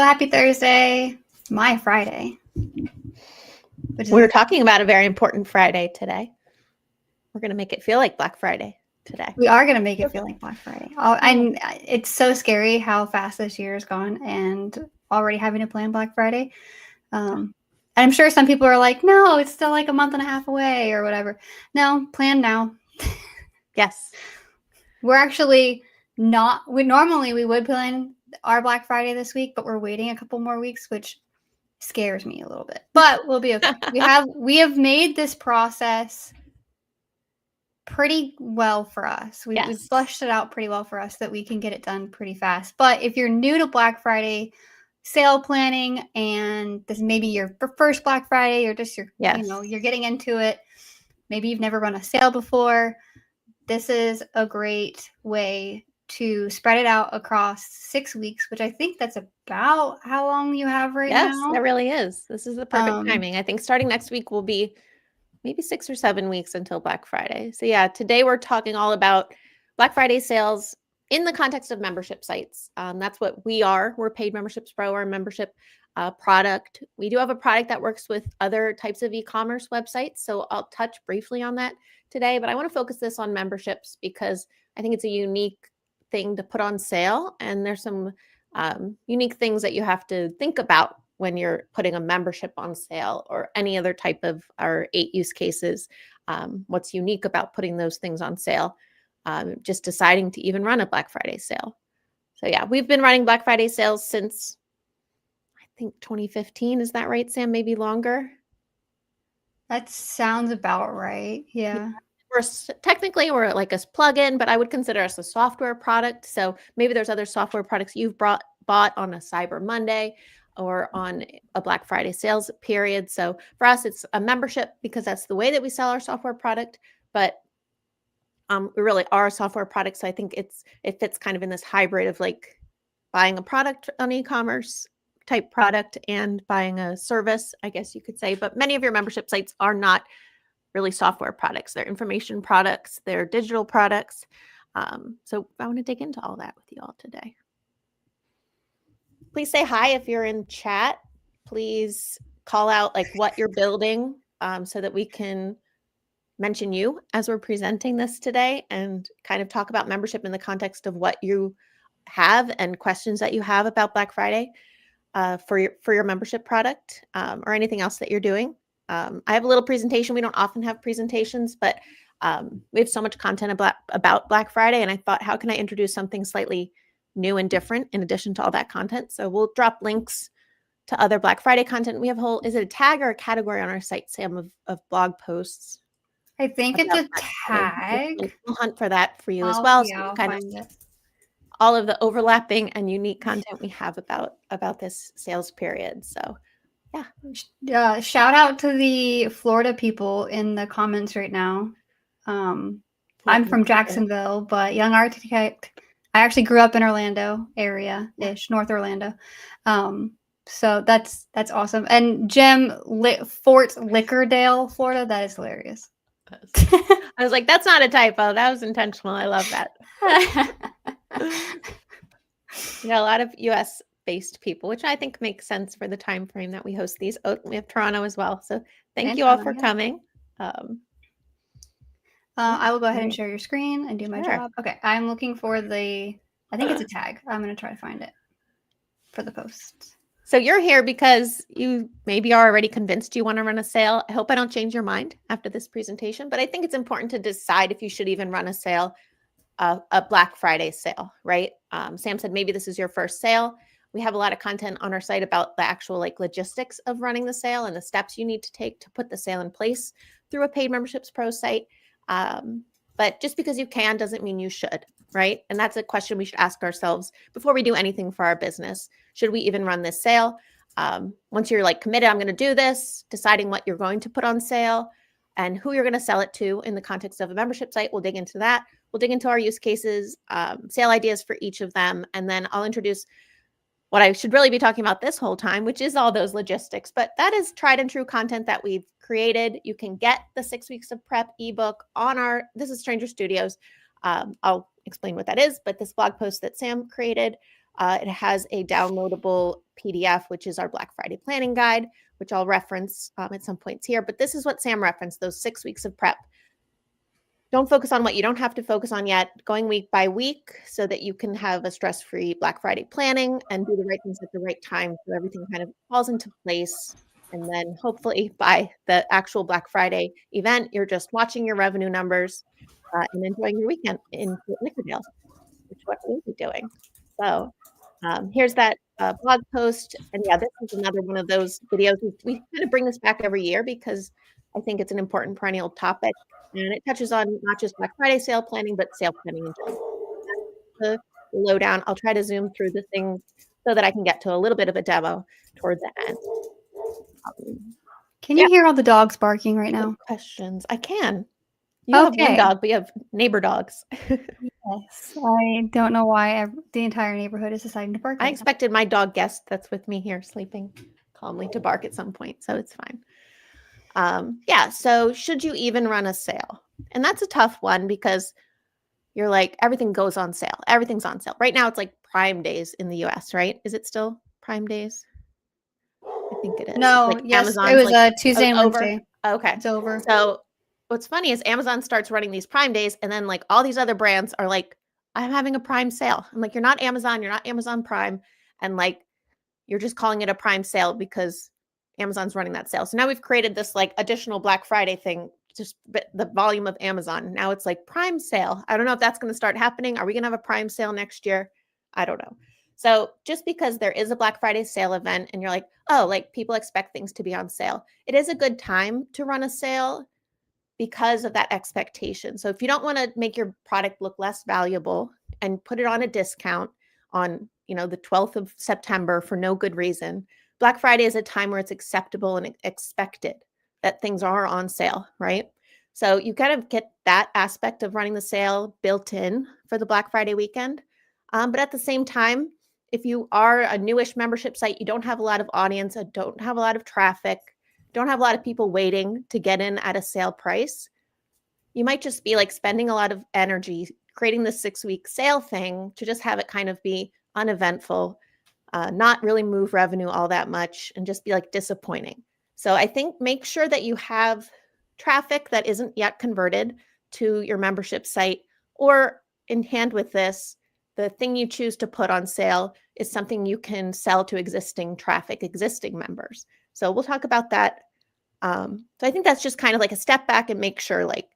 happy Thursday. My Friday. We're talking about a very important Friday today. We're going to make it feel like Black Friday today. We are going to make it feel like Black Friday. And it's so scary how fast this year has gone and already having to plan Black Friday. And I'm sure some people are like, no, it's still like a month and a half away or whatever. No, plan now. Yes. We're actually not, normally we would plan our Black Friday this week, but we're waiting a couple more weeks, which scares me a little bit, but we'll be okay. We have made this process pretty well for us. We've fleshed it out pretty well for us that we can get it done pretty fast. But if you're new to Black Friday sale planning and this may be your first Black Friday or just you're getting into it, maybe you've never run a sale before, this is a great way to spread it out across 6 weeks, which I think that's about how long you have now. Yes, that really is. This is the perfect timing. I think starting next week will be maybe 6 or 7 weeks until Black Friday. So yeah, today we're talking all about Black Friday sales in the context of membership sites. That's what we are. We're Paid Memberships Pro, our membership product. We do have a product that works with other types of e-commerce websites. So I'll touch briefly on that today, but I want to focus this on memberships because I think it's a unique thing to put on sale. And there's some unique things that you have to think about when you're putting a membership on sale or any other type of our 8 use cases. What's unique about putting those things on sale, just deciding to even run a Black Friday sale. So yeah, we've been running Black Friday sales since I think 2015. Is that right, Sam? Maybe longer? That sounds about right. Yeah. We're like a plugin, but I would consider us a software product. So maybe there's other software products you've bought on a Cyber Monday or on a Black Friday sales period. So for us, it's a membership because that's the way that we sell our software product. But we really are a software product. So I think it fits kind of in this hybrid of like buying a product on e-commerce type product and buying a service, I guess you could say. But many of your membership sites are not really software products. They're information products. They're digital products. So I want to dig into all that with you all today. Please say hi if you're in chat. Please call out like what you're building so that we can mention you as we're presenting this today and kind of talk about membership in the context of what you have and questions that you have about Black Friday for your membership product or anything else that you're doing. I have a little presentation. We don't often have presentations, but we have so much content about Black Friday. And I thought, how can I introduce something slightly new and different in addition to all that content? So we'll drop links to other Black Friday content. We have is it a tag or a category on our site, Sam, of blog posts? I think it's a tag. We'll hunt for that for you as well. Yeah, so I'll find it. All of the overlapping and unique content we have about this sales period. So yeah. Shout out to the Florida people in the comments right now. I'm from Jacksonville, but young architect. I actually grew up in Orlando area-ish, North Orlando. So that's awesome. And Jim, Fort Lickerdale, Florida. That is hilarious. I was like, that's not a typo. That was intentional. I love that. Yeah, a lot of US based people, which I think makes sense for the time frame that we host these. Oh, we have Toronto as well. So thank you all for coming. I will go ahead and share your screen and do my job. Okay, I'm looking for I think it's a tag. I'm going to try to find it for the post. So you're here because you maybe are already convinced you want to run a sale. I hope I don't change your mind after this presentation, but I think it's important to decide if you should even run a sale, a Black Friday sale, right? Sam said maybe this is your first sale. We have a lot of content on our site about the actual like logistics of running the sale and the steps you need to take to put the sale in place through a Paid Memberships Pro site. But just because you can doesn't mean you should, right? And that's a question we should ask ourselves before we do anything for our business. Should we even run this sale? Once you're like committed, I'm going to do this, deciding what you're going to put on sale and who you're going to sell it to in the context of a membership site. We'll dig into that. We'll dig into our use cases, sale ideas for each of them. And then I'll introduce what I should really be talking about this whole time, which is all those logistics. But that is tried and true content that we've created. You can get the 6 weeks of prep ebook on this is Stranger Studios. I'll explain what that is, but this blog post that Sam created It has a downloadable PDF, which is our Black Friday planning guide, which I'll reference at some points here. But this is what Sam referenced, those 6 weeks of prep. Don't focus on what you don't have to focus on yet, going week by week so that you can have a stress-free Black Friday planning and do the right things at the right time so everything kind of falls into place. And then hopefully by the actual Black Friday event, you're just watching your revenue numbers and enjoying your weekend in Fort Lauderdale, which is what we'll be doing. So here's that blog post. And yeah, this is another one of those videos. We kind of bring this back every year because I think it's an important perennial topic. And it touches on not just Black Friday sale planning, but sale planning in general. That's the lowdown. I'll try to zoom through the things so that I can get to a little bit of a demo towards the end. Can you hear all the dogs barking right now? Questions? I can. You have one dog, but you have neighbor dogs. Yes. I don't know why the entire neighborhood is deciding to bark. I expected my dog guest that's with me here sleeping calmly to bark at some point, so it's fine. Yeah, so should you even run a sale? And that's a tough one because you're like, everything goes on sale. Everything's on sale. Right now, it's like Prime Days in the US, right? Is it still Prime Days? I think it is. No, like yes, Amazon's it was like, Tuesday and Wednesday. Okay. It's over. So what's funny is Amazon starts running these Prime Days, and then like all these other brands are like, I'm having a Prime sale. I'm like, you're not Amazon, you're not Amazon Prime. And like, you're just calling it a Prime sale because Amazon's running that sale. So now we've created this like additional Black Friday thing, just the volume of Amazon. Now it's like Prime sale. I don't know if that's going to start happening. Are we going to have a Prime sale next year? I don't know. So just because there is a Black Friday sale event and you're like, oh, like people expect things to be on sale, it is a good time to run a sale because of that expectation. So if you don't want to make your product look less valuable and put it on a discount on, the 12th of September for no good reason, Black Friday is a time where it's acceptable and expected that things are on sale, right? So you kind of get that aspect of running the sale built in for the Black Friday weekend. But at the same time, if you are a newish membership site, you don't have a lot of audience, don't have a lot of traffic, don't have a lot of people waiting to get in at a sale price, you might just be like spending a lot of energy creating the 6-week sale thing to just have it kind of be uneventful, not really move revenue all that much, and just be like disappointing. So I think make sure that you have traffic that isn't yet converted to your membership site, or in hand with this, the thing you choose to put on sale is something you can sell to existing traffic, existing members. So we'll talk about that. So I think that's just kind of like a step back and make sure, like,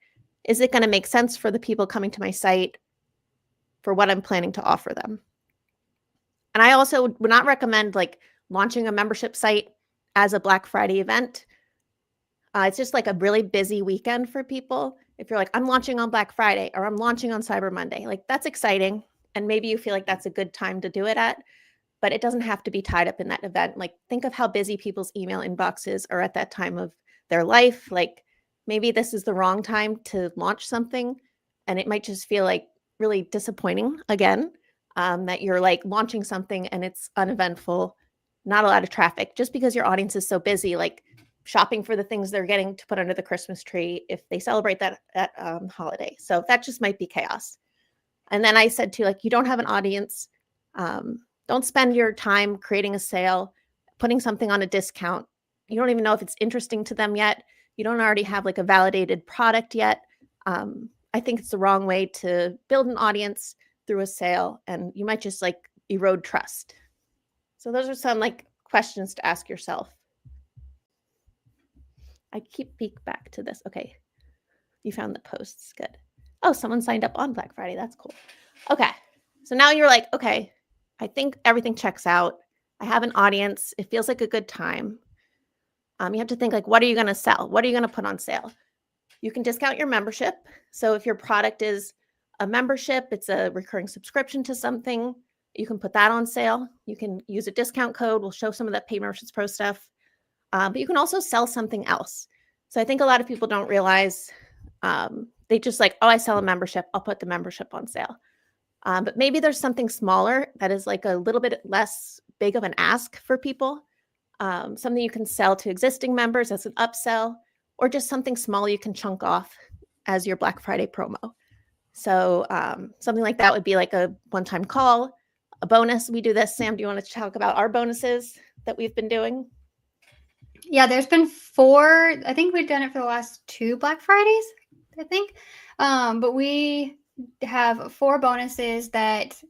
is it going to make sense for the people coming to my site for what I'm planning to offer them? And I also would not recommend like launching a membership site as a Black Friday event. It's just like a really busy weekend for people. If you're like, I'm launching on Black Friday or I'm launching on Cyber Monday, like that's exciting. And maybe you feel like that's a good time to do it at, but it doesn't have to be tied up in that event. Like think of how busy people's email inboxes are at that time of their life. Like maybe this is the wrong time to launch something, and it might just feel like really disappointing again, that you're like launching something and it's uneventful, not a lot of traffic, just because your audience is so busy, like shopping for the things they're getting to put under the Christmas tree if they celebrate that holiday. So that just might be chaos. And then I said too, like, you don't have an audience. Don't spend your time creating a sale, putting something on a discount. You don't even know if it's interesting to them yet. You don't already have like a validated product yet. I think it's the wrong way to build an audience through a sale, and you might just like erode trust. So those are some like questions to ask yourself. I keep peek back to this. Okay. You found the posts. Good. Oh, someone signed up on Black Friday. That's cool. Okay. So now you're like, okay, I think everything checks out. I have an audience. It feels like a good time. You have to think like, what are you going to sell? What are you going to put on sale? You can discount your membership. So if your product is a membership, it's a recurring subscription to something, you can put that on sale. You can use a discount code. We'll show some of that Pay Memberships Pro stuff. But you can also sell something else. So I think a lot of people don't realize, they just like, oh, I sell a membership, I'll put the membership on sale. But maybe there's something smaller that is like a little bit less big of an ask for people. Something you can sell to existing members as an upsell, or just something small you can chunk off as your Black Friday promo. So something like that would be like a one-time call, a bonus. We do this. Sam, do you want to talk about our bonuses that we've been doing? Yeah, there's been 4. I think we've done it for the last 2 Black Fridays, I think. But we have 4 bonuses that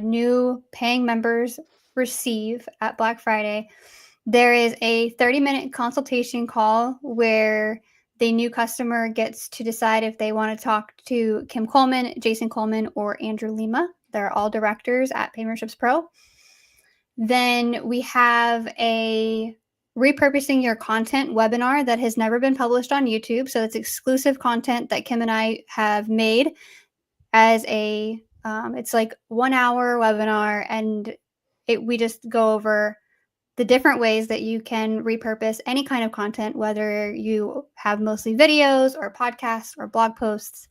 new paying members receive at Black Friday. There is a 30-minute consultation call where the new customer gets to decide if they want to talk to Kim Coleman, Jason Coleman, or Andrew Lima. They're all directors at Paid Memberships Pro. Then we have a repurposing your content webinar that has never been published on YouTube. So it's exclusive content that Kim and I have made as a, it's like 1 hour webinar, and we just go over the different ways that you can repurpose any kind of content, whether you have mostly videos or podcasts or blog posts.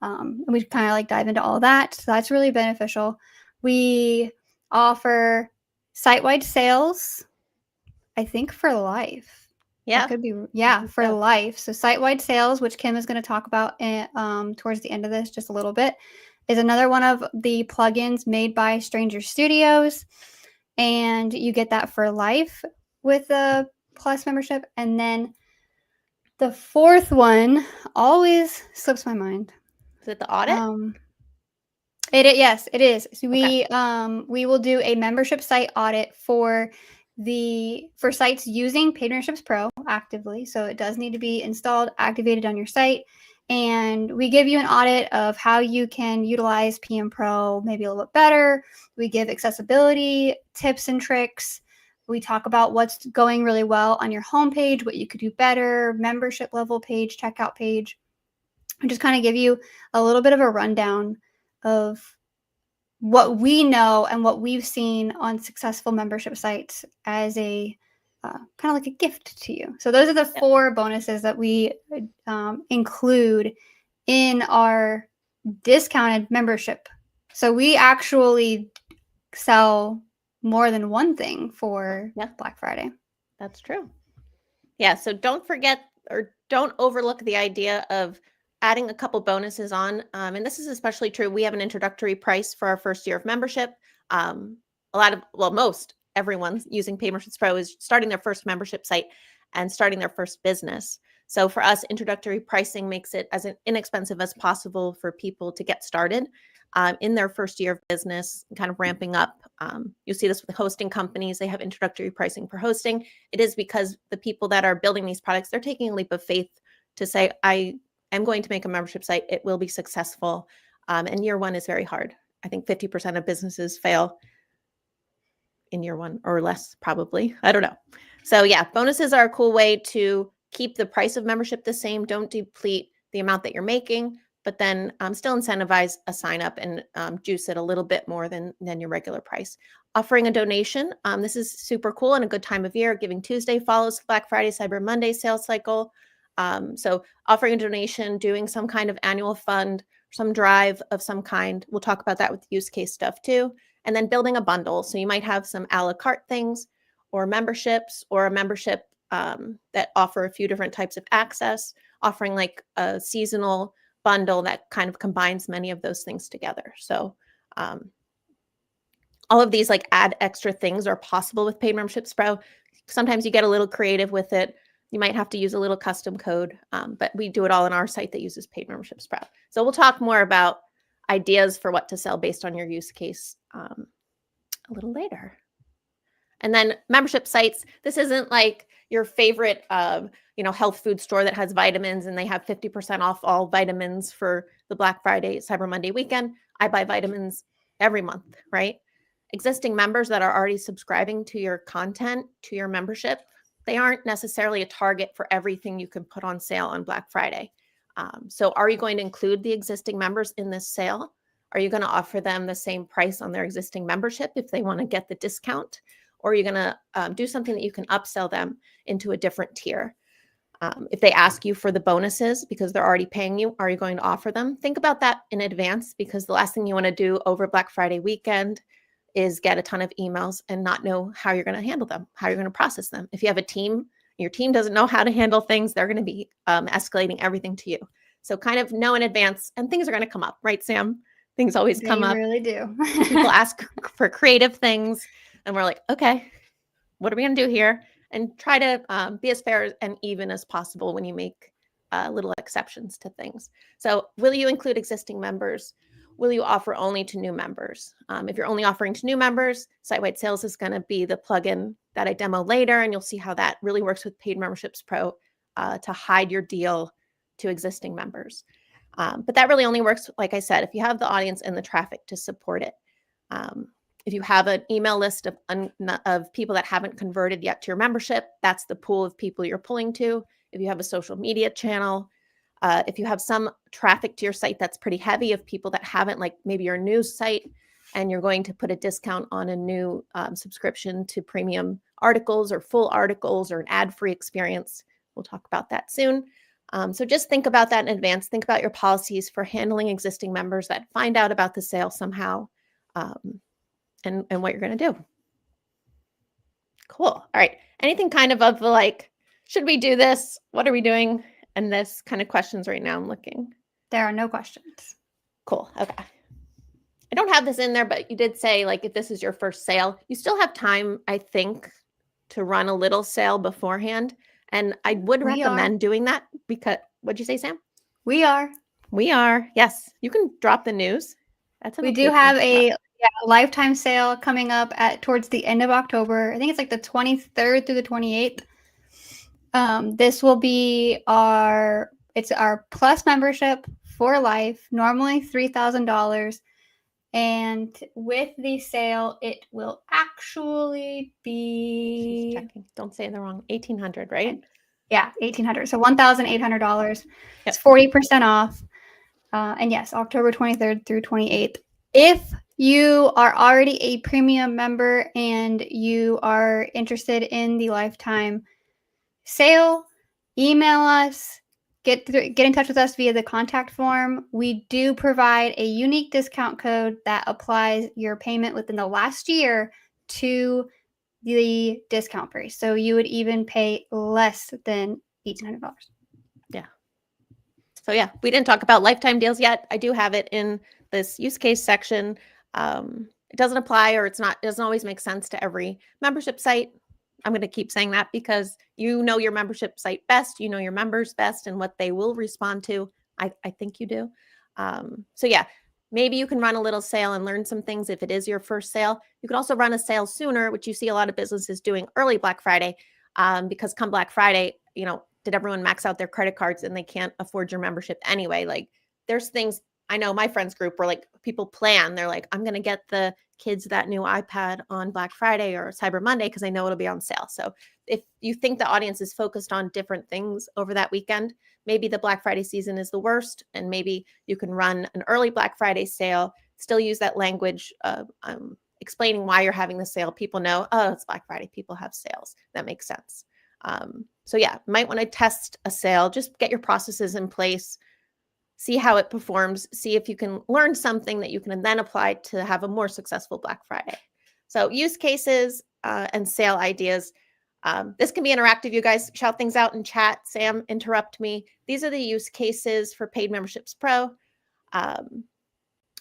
And we kind of like dive into all of that. So that's really beneficial. We offer SiteWide sales, I think, for life. Yeah. That could be, yeah, for life. So SiteWide sales, which Kim is going to talk about towards the end of this just a little bit, is another one of the plugins made by Stranger Studios. And you get that for life with the Plus membership. And then the 4th one always slips my mind. Is it the audit? Yes, it is. So we will do a membership site audit for sites using Paid Memberships Pro actively. So it does need to be installed, activated on your site. And we give you an audit of how you can utilize PM Pro maybe a little bit better. We give accessibility tips and tricks. We talk about what's going really well on your homepage, what you could do better, membership level page, checkout page. And just kind of give you a little bit of a rundown of what we know and what we've seen on successful membership sites as a kind of like a gift to you. So those are the 4 bonuses that we include in our discounted membership. So we actually sell more than one thing for Black Friday. That's true. Yeah. So don't forget, or don't overlook the idea of adding a couple bonuses on. And this is especially true. We have an introductory price for our first year of membership. Most everyone's using Paid Memberships Pro is starting their first membership site and starting their first business. So for us, introductory pricing makes it as inexpensive as possible for people to get started in their first year of business, kind of ramping up. You see this with hosting companies. They have introductory pricing for hosting. It is because the people that are building these products, they're taking a leap of faith to say, I'm going to make a membership site. It will be successful. And year 1 is very hard. I think 50% of businesses fail in year 1 or less, probably. I don't know. So yeah, bonuses are a cool way to keep the price of membership the same. Don't deplete the amount that you're making, but then still incentivize a sign up and juice it a little bit more than your regular price. Offering a donation. This is super cool and a good time of year. Giving Tuesday follows Black Friday, Cyber Monday sales cycle. So offering a donation, doing some kind of annual fund, some drive of some kind. We'll talk about that with use case stuff too. And then building a bundle. So you might have some a la carte things or memberships, or a membership that offer a few different types of access, offering like a seasonal bundle that kind of combines many of those things together. So all of these like add extra things are possible with Paid Memberships Pro. Sometimes you get a little creative with it. You might have to use a little custom code, but we do it all on our site that uses Paid Memberships Pro. So we'll talk more about ideas for what to sell based on your use case a little later. And then membership sites. This isn't like your favorite, health food store that has vitamins and they have 50% off all vitamins for the Black Friday, Cyber Monday weekend. I buy vitamins every month, right? Existing members that are already subscribing to your content, to your membership, they aren't necessarily a target for everything you can put on sale on Black Friday. So are you going to include the existing members in this sale? Are you going to offer them the same price on their existing membership if they want to get the discount? Or are you going to do something that you can upsell them into a different tier? If they ask you for the bonuses because they're already paying you, are you going to offer them? Think about that in advance, because the last thing you want to do over Black Friday weekend is get a ton of emails and not know how you're going to handle them, how you're going to process them. If you have a team, your team doesn't know how to handle things, they're going to be escalating everything to you. So kind of know in advance, and things are going to come up, right, Sam? Things always come They up. really do. People ask for creative things, and we're like, okay, what are we going to do here? And try to be as fair and even as possible when you make little exceptions to things. So will you include existing members? Will you offer only to new members? If you're only offering to new members, SiteWide Sales is going to be the plugin that I demo later, and you'll see how that really works with Paid Memberships Pro to hide your deal to existing members. But that really only works, like I said, if you have the audience and the traffic to support it. If you have an email list of people that haven't converted yet to your membership, that's the pool of people you're pulling to. If you have a social media channel, if you have some traffic to your site that's pretty heavy of people that haven't, like maybe your news site, and you're going to put a discount on a new subscription to premium articles or full articles or an ad-free experience. We'll talk about that soon. So just think about that in advance. Think about your policies for handling existing members that find out about the sale somehow, and what you're going to do. Cool. All right. Anything kind of the like, should we do this? What are we doing? And this kind of questions right now I'm looking. There are no questions. Cool. Okay. I don't have this in there, but you did say, like, if this is your first sale, you still have time, I think, to run a little sale beforehand. And I would recommend doing that because, what'd you say, Sam? We are. Yes. You can drop the news. We do have a lifetime sale coming up towards the end of October. I think it's like the 23rd through the 28th. This will be our plus membership for life, normally $3,000. And with the sale, it will actually be... She's checking. Don't say the wrong. $1,800, right? Yeah, $1,800. So $1,800. It's 40% off. And yes, October 23rd through 28th. If you are already a premium member and you are interested in the lifetime sale, email us. Get in touch with us via the contact form. We do provide a unique discount code that applies your payment within the last year to the discount price. So you would even pay less than $1,800. Yeah. So yeah, we didn't talk about lifetime deals yet. I do have it in this use case section. It doesn't apply, or it doesn't always make sense to every membership site. I'm going to keep saying that because you know your membership site best, you know your members best and what they will respond to. I think you do. So yeah, maybe you can run a little sale and learn some things if it is your first sale. You can also run a sale sooner, which you see a lot of businesses doing early Black Friday, because come Black Friday, did everyone max out their credit cards and they can't afford your membership anyway? Like, there's things, I know my friends group where like people plan, they're like, I'm going to get the kids that new iPad on Black Friday or Cyber Monday because I know it'll be on sale. So if you think the audience is focused on different things over that weekend, maybe the Black Friday season is the worst, and maybe you can run an early Black Friday sale, still use that language explaining why you're having the sale. People know, oh, it's Black Friday, people have sales. That makes sense. So yeah, might want to test a sale, just get your processes in place, see how it performs, see if you can learn something that you can then apply to have a more successful Black Friday. So use cases and sale ideas. This can be interactive. You guys shout things out in chat. Sam, interrupt me. These are the use cases for Paid Memberships Pro.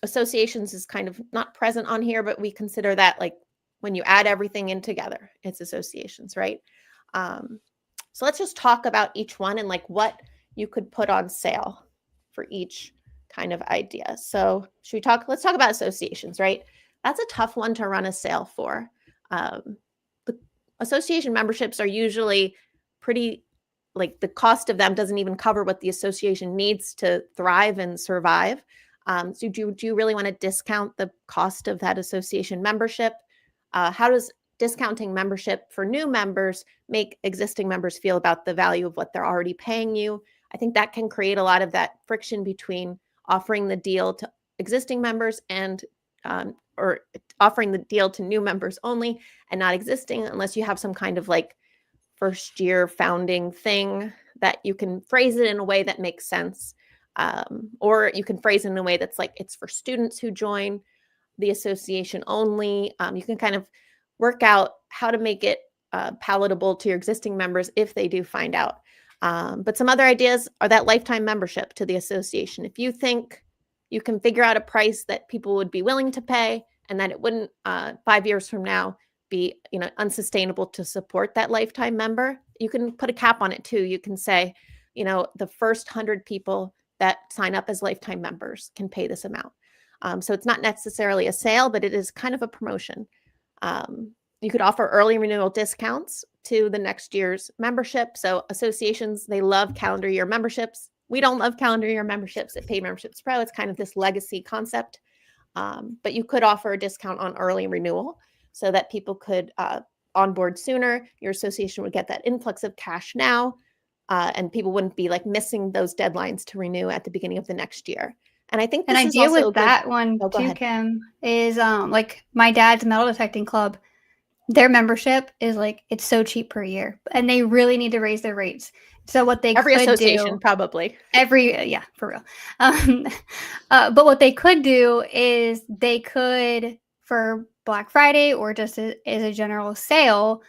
Associations is kind of not present on here, but we consider that like when you add everything in together, it's associations, right? So let's just talk about each one and like what you could put on sale for each kind of idea. So let's talk about associations, right? That's a tough one to run a sale for. The association memberships are usually pretty, like the cost of them doesn't even cover what the association needs to thrive and survive. So do you really want to discount the cost of that association membership? How does discounting membership for new members make existing members feel about the value of what they're already paying you? I think that can create a lot of that friction between offering the deal to existing members and or offering the deal to new members only and not existing, unless you have some kind of like first year founding thing that you can phrase it in a way that makes sense. Or you can phrase it in a way that's like, it's for students who join the association only. You can kind of work out how to make it palatable to your existing members if they do find out. But some other ideas are that lifetime membership to the association. If you think you can figure out a price that people would be willing to pay, and that it wouldn't 5 years from now be, unsustainable to support that lifetime member. You can put a cap on it too. You can say, the first 100 people that sign up as lifetime members can pay this amount. So it's not necessarily a sale, but it is kind of a promotion. You could offer early renewal discounts to the next year's membership. So associations, they love calendar year memberships. We don't love calendar year memberships at Paid Memberships Pro. It's kind of this legacy concept. But you could offer a discount on early renewal so that people could onboard sooner. Your association would get that influx of cash now, and people wouldn't be like missing those deadlines to renew at the beginning of the next year. And I think An this is idea also with that one go too, ahead. Kim, is like my dad's metal detecting club. Their membership is like, it's so cheap per year, and they really need to raise their rates. So what they Every could association do, probably. yeah, for real. But what they could do is they could, for Black Friday or just as a general sale,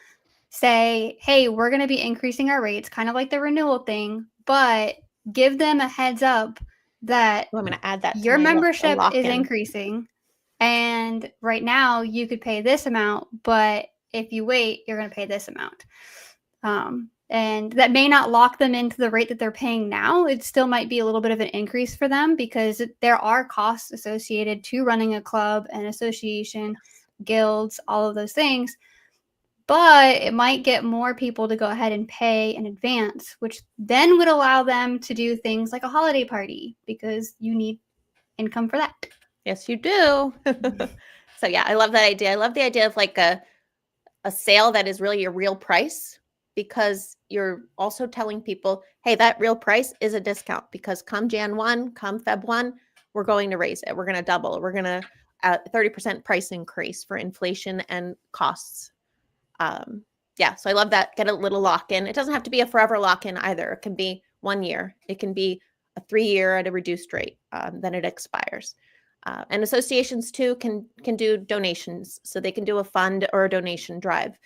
say, hey, we're going to be increasing our rates, kind of like the renewal thing, but give them a heads up that I'm going to add that your to my membership is lock-in. increasing. And right now you could pay this amount, but if you wait, you're going to pay this amount. And that may not lock them into the rate that they're paying now. It still might be a little bit of an increase for them because there are costs associated to running a club, an association, guilds, all of those things. But it might get more people to go ahead and pay in advance, which then would allow them to do things like a holiday party because you need income for that. Yes, you do. So yeah, I love that idea. I love the idea of like a sale that is really a real price, because you're also telling people, hey, that real price is a discount because come Jan 1, come Feb 1, we're going to raise it. We're going to double it. We're going to 30% price increase for inflation and costs. Yeah, so I love that. Get a little lock-in. It doesn't have to be a forever lock-in either. It can be 1 year. It can be a 3-year at a reduced rate. Then it expires. And associations too can do donations. So they can do a fund or a donation drive.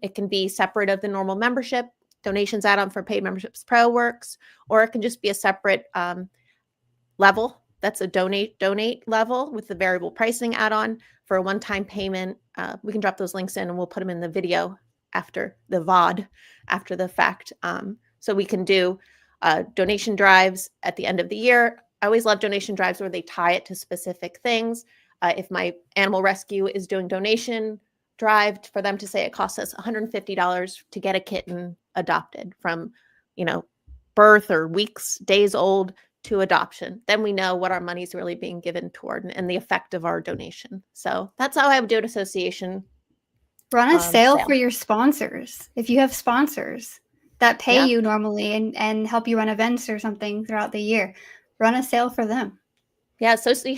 It can be separate of the normal membership. Donations add-on for Paid Memberships Pro works, or it can just be a separate level. That's a donate level with the variable pricing add-on for a one-time payment. We can drop those links in and we'll put them in the video after the VOD, after the fact. So we can do donation drives at the end of the year. I always love donation drives where they tie it to specific things. If my animal rescue is doing donation drive, for them to say it costs us $150 to get a kitten adopted from, birth or weeks, days old to adoption, then we know what our money is really being given toward and the effect of our donation. So that's how I would do an association. Run a sale for your sponsors. If you have sponsors that pay you normally and help you run events or something throughout the year, run a sale for them. Yeah,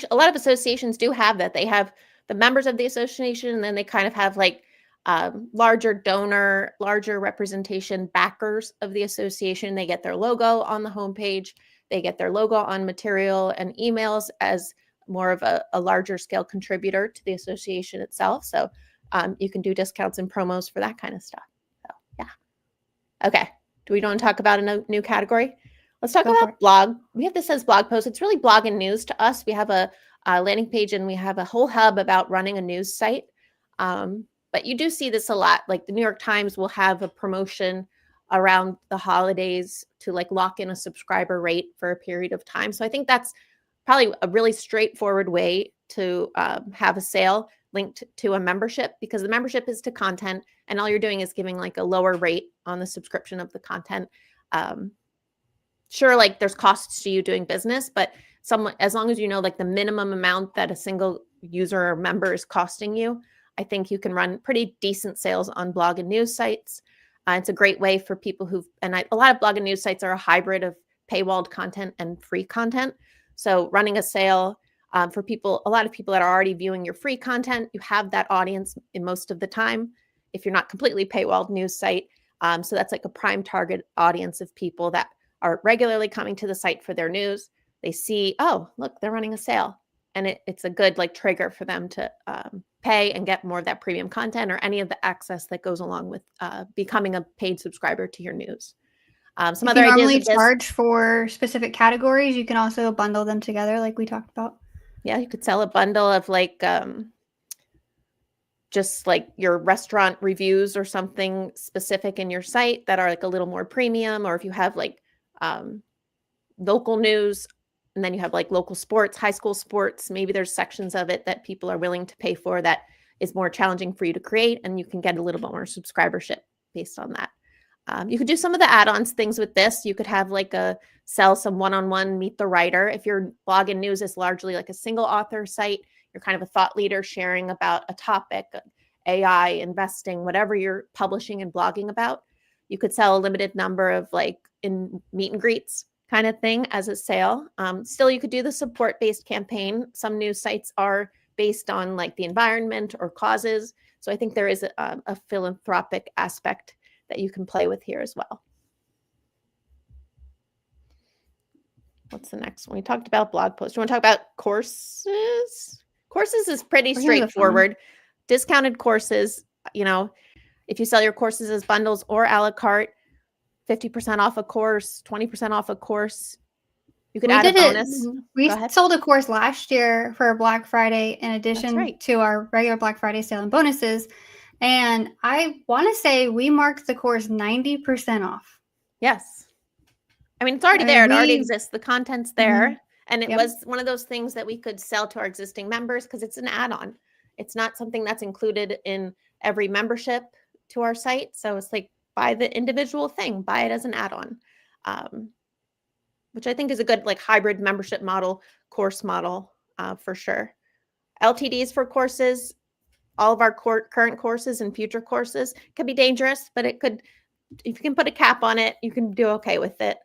a lot of associations do have that. They have the members of the association, and then they kind of have like larger donor, larger representation backers of the association. They get their logo on the homepage. They get their logo on material and emails as more of a larger scale contributor to the association itself. So you can do discounts and promos for that kind of stuff. So yeah. Okay. Do we want to talk about a new category? Let's talk about blog. We have this as blog post. It's really blog and news to us. We have a landing page and we have a whole hub about running a news site. But you do see this a lot. Like the New York Times will have a promotion around the holidays to like lock in a subscriber rate for a period of time. So I think that's probably a really straightforward way to have a sale linked to a membership, because the membership is to content and all you're doing is giving like a lower rate on the subscription of the content. Sure, like there's costs to you doing business, but as long as you know like the minimum amount that a single user or member is costing you, I think you can run pretty decent sales on blog and news sites. It's a great way for people a lot of blog and news sites are a hybrid of paywalled content and free content. So running a sale for a lot of people that are already viewing your free content, you have that audience in most of the time if you're not completely paywalled news site. So that's like a prime target audience of people that are regularly coming to the site for their news. They see, oh, look, they're running a sale. And it's a good like trigger for them to pay and get more of that premium content or any of the access that goes along with becoming a paid subscriber to your news. Some If other you ideas normally of this. charge for specific categories, you can also bundle them together like we talked about. Yeah, you could sell a bundle of like just like your restaurant reviews or something specific in your site that are like a little more premium, or if you have like local news and then you have like local sports, high school sports, maybe there's sections of it that people are willing to pay for that is more challenging for you to create, and you can get a little bit more subscribership based on that. You could do some of the add-ons things with this. You could have like sell some one-on-one meet the writer. If your blog and news is largely like a single author site, you're kind of a thought leader sharing about a topic, AI, investing, whatever you're publishing and blogging about. You could sell a limited number of like in meet and greets kind of thing as a sale. Still, you could do the support-based campaign. Some news sites are based on like the environment or causes. So I think there is a philanthropic aspect that you can play with here as well. What's the next one? We talked about blog posts. You want to talk about courses? Courses is pretty straightforward. Discounted courses, you know, if you sell your courses as bundles or a la carte, 50% off a course, 20% off a course. You could add a bonus. We sold a course last year for Black Friday in addition to our regular Black Friday sale and bonuses. And I want to say we marked the course 90% off. Yes. I mean, it's already there. It already exists. The content's there. And it was one of those things that we could sell to our existing members because it's an add-on. It's not something that's included in every membership to our site. So it's like buy the individual thing, buy it as an add-on, which I think is a good like hybrid membership model, course model for sure. LTDs for courses, all of our current courses and future courses can be dangerous, but it could, if you can put a cap on it, you can do okay with it.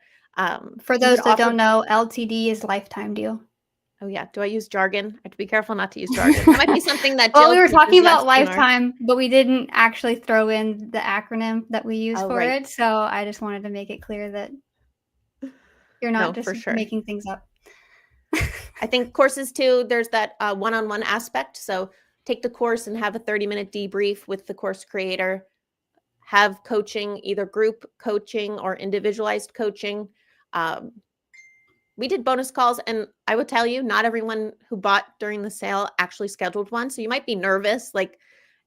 For those that don't know, LTD is lifetime deal. Oh yeah. Do I use jargon? I have to be careful not to use jargon. It might be something that well, we were talking about lifetime, but we didn't actually throw in the acronym that we use for it. So I just wanted to make it clear that you're not just making things up. I think courses too, there's that one-on-one aspect. So take the course and have a 30-minute debrief with the course creator. Have coaching, either group coaching or individualized coaching. We did bonus calls, and I would tell you, not everyone who bought during the sale actually scheduled one. So you might be nervous, like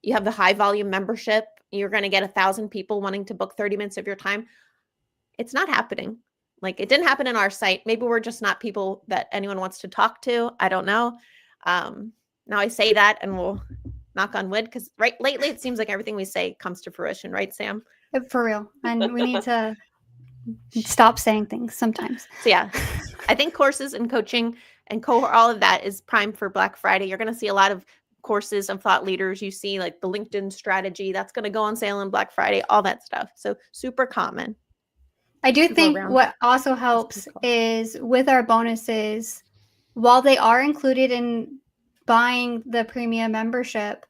you have the high volume membership, you're going to get 1,000 people wanting to book 30 minutes of your time. It's not happening. Like it didn't happen in our site. Maybe we're just not people that anyone wants to talk to. I don't know. Now I say that and we'll knock on wood because lately it seems like everything we say comes to fruition, right, Sam? For real. And we need to stop saying things sometimes. So yeah, I think courses and coaching and cohort, all of that is prime for Black Friday. You're going to see a lot of courses of thought leaders. You see like the LinkedIn strategy that's going to go on sale on Black Friday, all that stuff. So super common. I do think what also helps is with our bonuses, while they are included in buying the premium membership,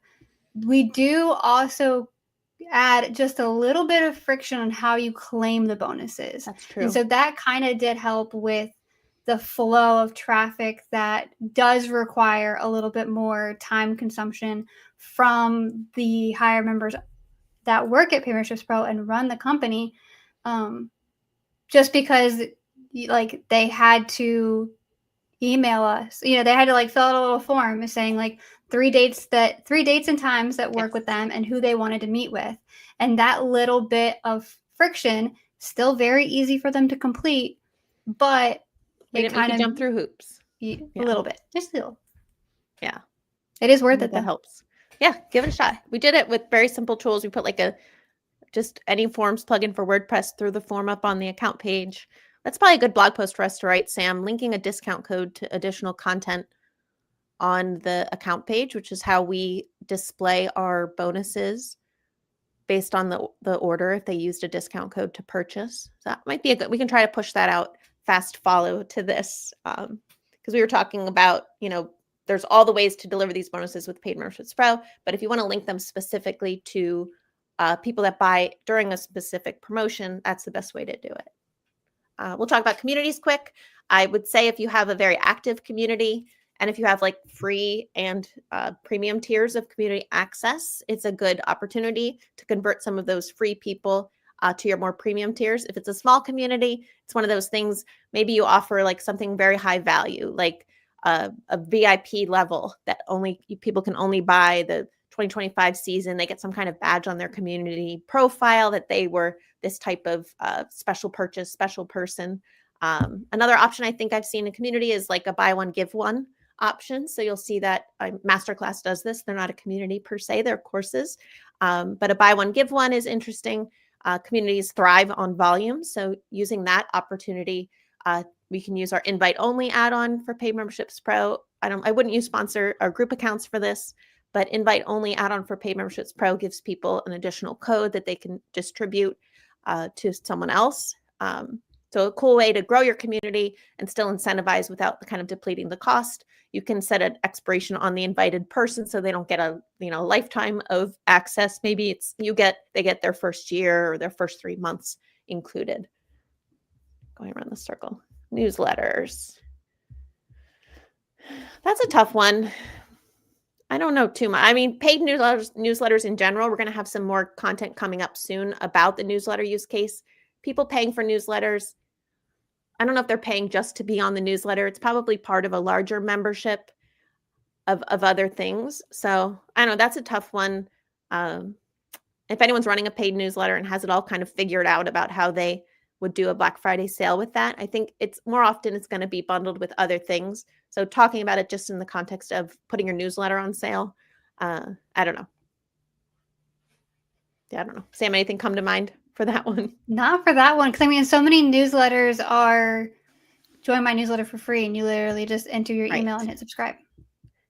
we do also add just a little bit of friction on how you claim the bonuses. That's true. And so that kind of did help with the flow of traffic that does require a little bit more time consumption from the higher members that work at Memberships Pro and run the company. Just because like they had to email us, they had to like fill out a little form saying like 3 dates and times that work with them and who they wanted to meet with. And that little bit of friction, still very easy for them to complete, but it kind of jump through hoops. A little bit, just a little. Yeah. It is worth it though. That helps. Yeah. Give it a shot. We did it with very simple tools. We put like just any forms plugin for WordPress, threw the form up on the account page. That's probably a good blog post for us to write, Sam, linking a discount code to additional content on the account page, which is how we display our bonuses based on the order if they used a discount code to purchase. So that might be we can try to push that out fast follow to this because we were talking about, there's all the ways to deliver these bonuses with Paid Memberships Pro, but if you want to link them specifically to people that buy during a specific promotion, that's the best way to do it. We'll talk about communities quick. I would say if you have a very active community and if you have like free and premium tiers of community access, it's a good opportunity to convert some of those free people to your more premium tiers. If it's a small community, it's one of those things, maybe you offer like something very high value, like a VIP level that only people can only buy the 2025 season. They get some kind of badge on their community profile that they were this type of special purchase, special person. Another option I think I've seen in community is like a buy one, give one option. So you'll see that Masterclass does this. They're not a community per se, they're courses. But a buy one, give one is interesting. Communities thrive on volume. So using that opportunity, we can use our invite only add-on for Paid Memberships Pro. I wouldn't use sponsor or group accounts for this, but invite only add-on for Paid Memberships Pro gives people an additional code that they can distribute to someone else. So a cool way to grow your community and still incentivize without kind of depleting the cost. You can set an expiration on the invited person so they don't get a lifetime of access. Maybe they get their first year or their first 3 months included. Going around the circle. Newsletters. That's a tough one. I don't know too much. I mean, paid newsletters in general, we're going to have some more content coming up soon about the newsletter use case. People paying for newsletters, I don't know if they're paying just to be on the newsletter. It's probably part of a larger membership of other things. So I don't know, that's a tough one. If anyone's running a paid newsletter and has it all kind of figured out about how they would do a Black Friday sale with that, I think it's going to be bundled with other things. So talking about it just in the context of putting your newsletter on sale, I don't know. Yeah, I don't know. Sam, anything come to mind for that one? Not for that one, because I mean, so many newsletters are join my newsletter for free, and you literally just enter your email and hit subscribe.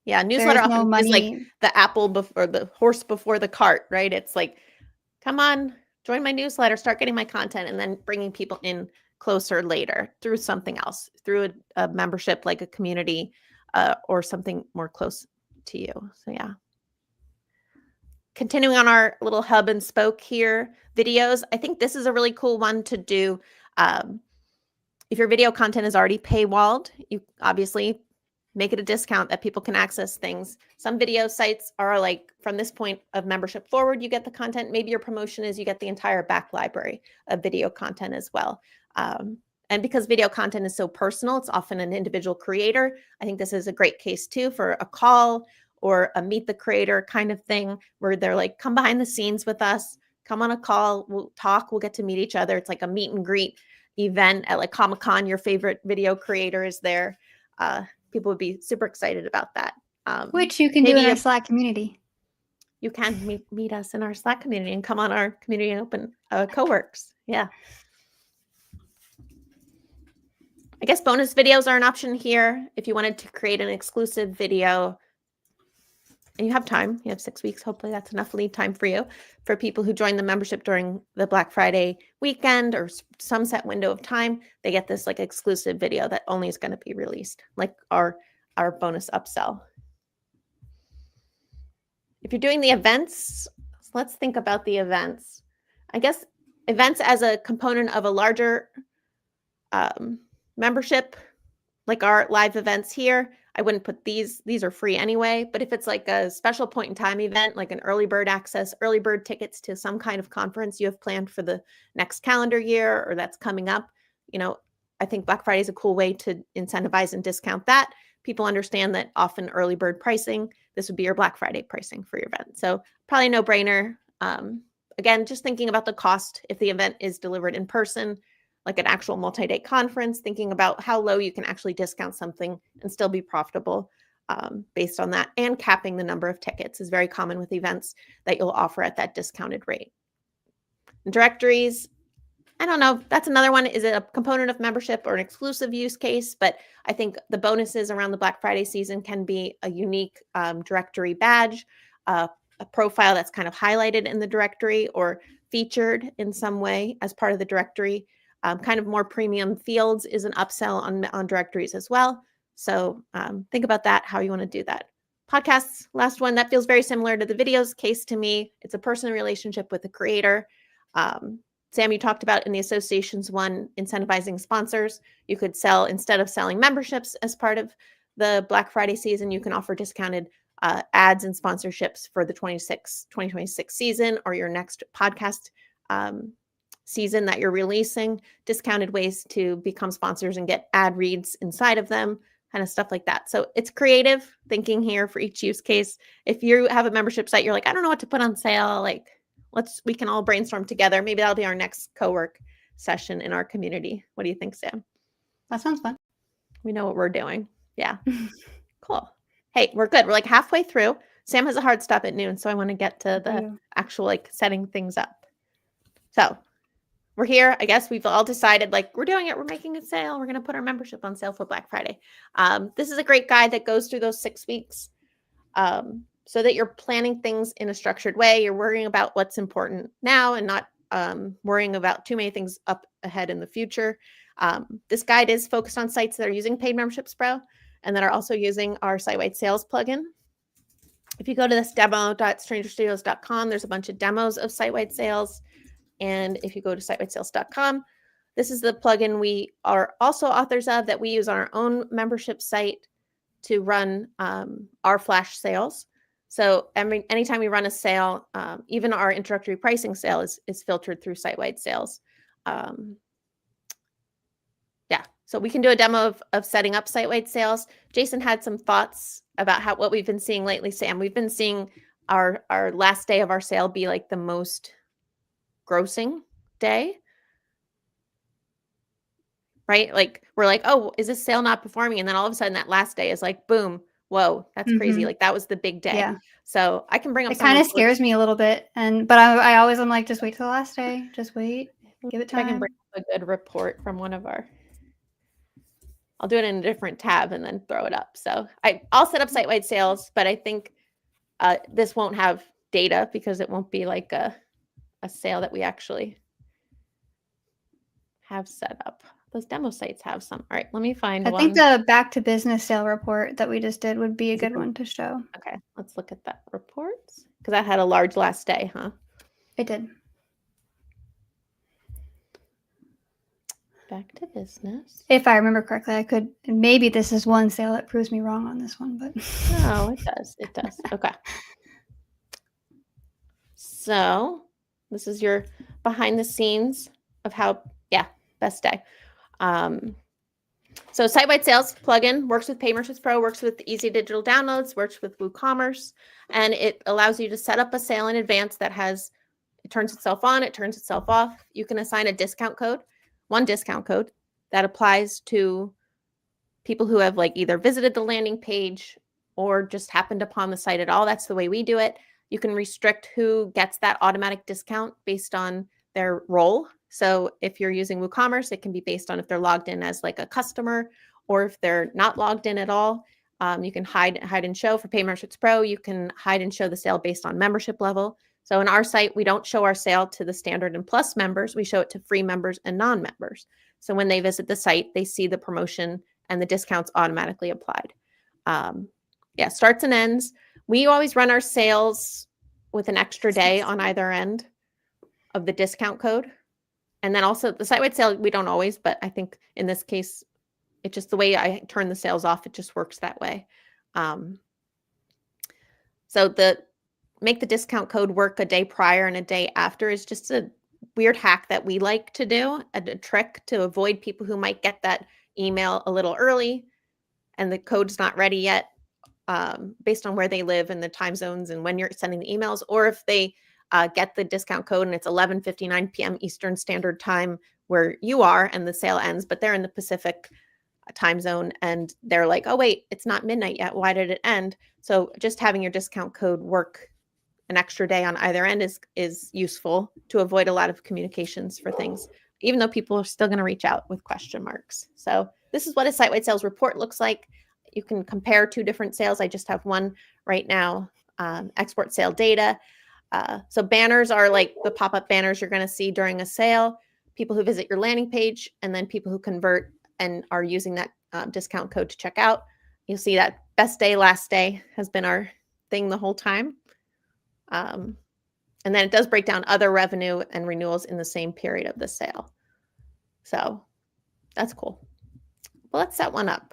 Yeah, newsletter often is like the apple before the horse before the cart, right? It's like, come on, join my newsletter, start getting my content, and then bringing people in closer later through something else, through a membership like a community or something more close to you. So yeah. Continuing on our little hub and spoke here, videos. I think this is a really cool one to do. If your video content is already paywalled, you obviously make it a discount that people can access things. Some video sites are like, from this point of membership forward, you get the content. Maybe your promotion is you get the entire back library of video content as well. And because video content is so personal, it's often an individual creator. I think this is a great case too for a call or a meet the creator kind of thing where they're like, come behind the scenes with us, come on a call, we'll talk, we'll get to meet each other. It's like a meet and greet event at like Comic-Con. Your favorite video creator is there. People would be super excited about that. Which you can do in our Slack community. You can meet us in our Slack community and come on our community and open co-works. Yeah. I guess bonus videos are an option here. If you wanted to create an exclusive video and you have time, you have 6 weeks. Hopefully that's enough lead time for you. For people who join the membership during the Black Friday weekend or some set window of time, they get this like exclusive video that only is going to be released, like our bonus upsell. If you're doing the events, let's think about the events. I guess events as a component of a larger membership, like our live events here, I wouldn't put these are free anyway, but if it's like a special point in time event, like an early bird access, early bird tickets to some kind of conference you have planned for the next calendar year or that's coming up, I think Black Friday is a cool way to incentivize and discount that. People understand that often early bird pricing, this would be your Black Friday pricing for your event. So probably no brainer. Again, just thinking about the cost if the event is delivered in person, like an actual multi-day conference, thinking about how low you can actually discount something and still be profitable based on that. And capping the number of tickets is very common with events that you'll offer at that discounted rate. And directories, I don't know. That's another one. Is it a component of membership or an exclusive use case? But I think the bonuses around the Black Friday season can be a unique directory badge, a profile that's kind of highlighted in the directory or featured in some way as part of the directory. Kind of more premium fields is an upsell on directories as well. So think about that, how you want to do that. Podcasts, last one, that feels very similar to the videos case to me. It's a personal relationship with the creator. Sam, you talked about in the associations one, incentivizing sponsors. You could sell, instead of selling memberships as part of the Black Friday season, you can offer discounted ads and sponsorships for the 2026 season or your next podcast season that you're releasing, discounted ways to become sponsors and get ad reads inside of them, kind of stuff like that. So it's creative thinking here for each use case. If you have a membership site, you're like, I don't know what to put on sale. Like, we can all brainstorm together. Maybe that'll be our next co-work session in our community. What do you think, Sam? That sounds fun. We know what we're doing. Yeah. Cool. Hey, we're good. We're like halfway through. Sam has a hard stop at noon, so I want to get to the actual like setting things up. So we're here. I guess we've all decided like we're doing it. We're making a sale. We're going to put our membership on sale for Black Friday. This is a great guide that goes through those 6 weeks so that you're planning things in a structured way. You're worrying about what's important now and not worrying about too many things up ahead in the future. This guide is focused on sites that are using Paid Memberships Pro and that are also using our SiteWide Sales plugin. If you go to this demo.strangerstudios.com, there's a bunch of demos of SiteWide Sales. And if you go to SiteWideSales.com, this is the plugin we are also authors of that we use on our own membership site to run our flash sales. So anytime we run a sale, even our introductory pricing sale is filtered through SiteWide Sales. Yeah, so we can do a demo of setting up SiteWide Sales. Jason had some thoughts about what we've been seeing lately, Sam. We've been seeing our last day of our sale be like the most grossing day, right? Like we're like, oh, is this sale not performing? And then all of a sudden that last day is like, boom, whoa, that's crazy. Like that was the big day. Yeah. So I can bring up it kind of scares me a little bit. But I always am like, just wait till the last day. Just wait. Give it time. I can bring up a good report from one of our, I'll do it in a different tab and then throw it up. So I'll set up SiteWide Sales, but I think this won't have data because it won't be like a sale that we actually have set up. Those demo sites have some. All right, let me find one. I think the back to business sale report that we just did would be a good one to show. Okay, let's look at that report because that had a large last day, huh? It did. Back to business. If I remember correctly, I could. Maybe this is one sale that proves me wrong on this one, but no, it does. It does. Okay. So this is your behind the scenes of how, best day. So SiteWide Sales plugin works with Paid Memberships Pro, works with Easy Digital Downloads, works with WooCommerce, and it allows you to set up a sale in advance that it turns itself on, it turns itself off. You can assign a discount code, one discount code that applies to people who have like either visited the landing page or just happened upon the site at all. That's the way we do it. You can restrict who gets that automatic discount based on their role. So if you're using WooCommerce, it can be based on if they're logged in as like a customer or if they're not logged in at all. You can hide and show. For Paid Memberships Pro, you can hide and show the sale based on membership level. So in our site, we don't show our sale to the standard and plus members. We show it to free members and non-members. So when they visit the site, they see the promotion and the discounts automatically applied. Starts and ends. We always run our sales with an extra day on either end of the discount code. And then also the SiteWide sale, we don't always, but I think in this case, it's just the way I turn the sales off. It just works that way. So make the discount code work a day prior and a day after is just a weird hack that we like to do, a trick to avoid people who might get that email a little early and the code's not ready yet, based on where they live and the time zones and when you're sending the emails, or if they get the discount code and it's 11:59 p.m. Eastern Standard Time where you are and the sale ends, but they're in the Pacific time zone and they're like, oh, wait, it's not midnight yet. Why did it end? So just having your discount code work an extra day on either end is useful to avoid a lot of communications for things, even though people are still going to reach out with question marks. So this is what a SiteWide sales report looks like. You can compare 2 different sales. I just have one right now, export sale data. So banners are like the pop-up banners you're going to see during a sale, people who visit your landing page, and then people who convert and are using that discount code to check out. You'll see that best day, last day has been our thing the whole time. And then it does break down other revenue and renewals in the same period of the sale. So that's cool. Well, let's set one up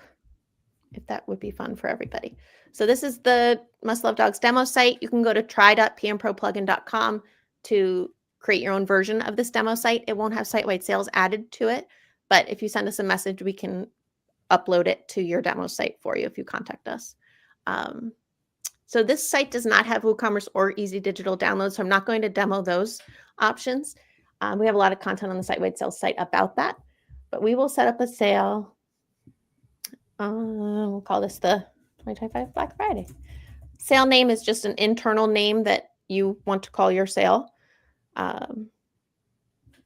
if that would be fun for everybody. So this is the Must Love Dogs demo site. You can go to try.pmproplugin.com to create your own version of this demo site. It won't have site-wide sales added to it, but if you send us a message, we can upload it to your demo site for you if you contact us. So this site does not have WooCommerce or Easy Digital downloads, so I'm not going to demo those options. We have a lot of content on the SiteWide Sales site about that, but we will set up a sale. We'll call this the 2025 Black Friday. Sale name is just an internal name that you want to call your sale.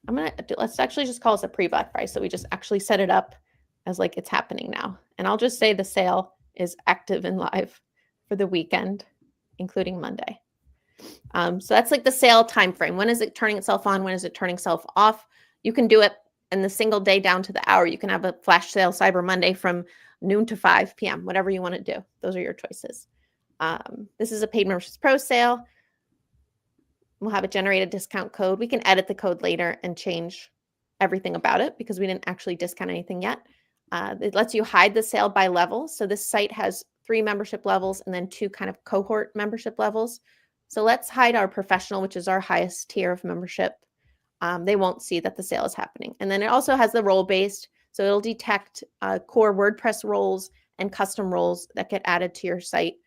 Let's actually just call this a pre-Black Friday. So we just actually set it up as like it's happening now. And I'll just say the sale is active and live for the weekend, including Monday. So that's like the sale time frame. When is it turning itself on? When is it turning itself off? You can do it in the single day down to the hour. You can have a flash sale Cyber Monday from noon to 5 p.m., whatever you want to do. Those are your choices. This is a paid memberships pro sale. We'll have a generated discount code. We can edit the code later and change everything about it because we didn't actually discount anything yet. It lets you hide the sale by level. So this site has 3 membership levels and then 2 kind of cohort membership levels. So let's hide our professional, which is our highest tier of membership. They won't see that the sale is happening. And then it also has the role-based. So it'll detect core WordPress roles and custom roles that get added to your site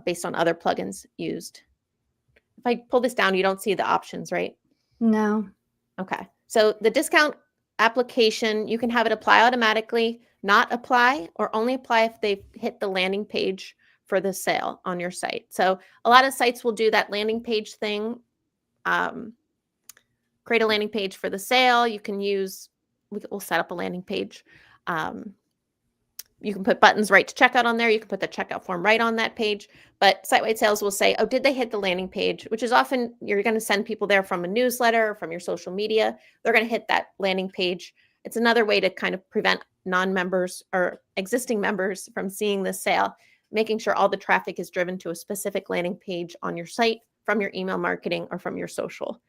based on other plugins used. If I pull this down, you don't see the options, right? No. Okay. So the discount application, you can have it apply automatically, not apply, or only apply if they hit the landing page for the sale on your site. So a lot of sites will do that landing page thing. Create a landing page for the sale. You can use, we'll set up a landing page. You can put buttons right to checkout on there. You can put the checkout form right on that page. But SiteWide Sales will say, oh, did they hit the landing page? Which is often you're going to send people there from a newsletter or from your social media. They're going to hit that landing page. It's another way to kind of prevent non-members or existing members from seeing the sale, making sure all the traffic is driven to a specific landing page on your site from your email marketing or from your social.